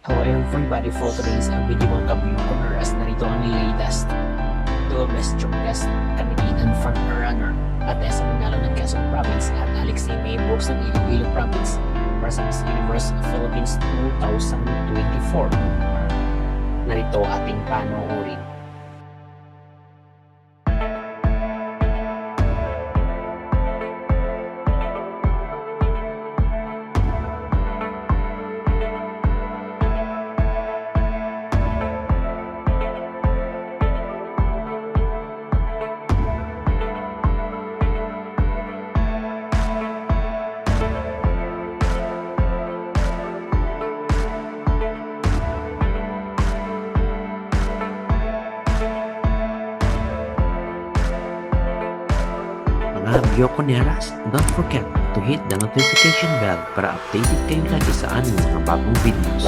Hello everybody, for today's video mga ka-viewers, narito ang latest to best strongest Canadian front-runner at sa manalo ng Quezon Province at Alexei May Brooks ng Iloilo Province para sa Miss Universe Philippines 2024. Narito ating panoorin. Mga Bioconeras, don't forget to hit the notification bell para updated kayo lagi sa aming mga bagong videos.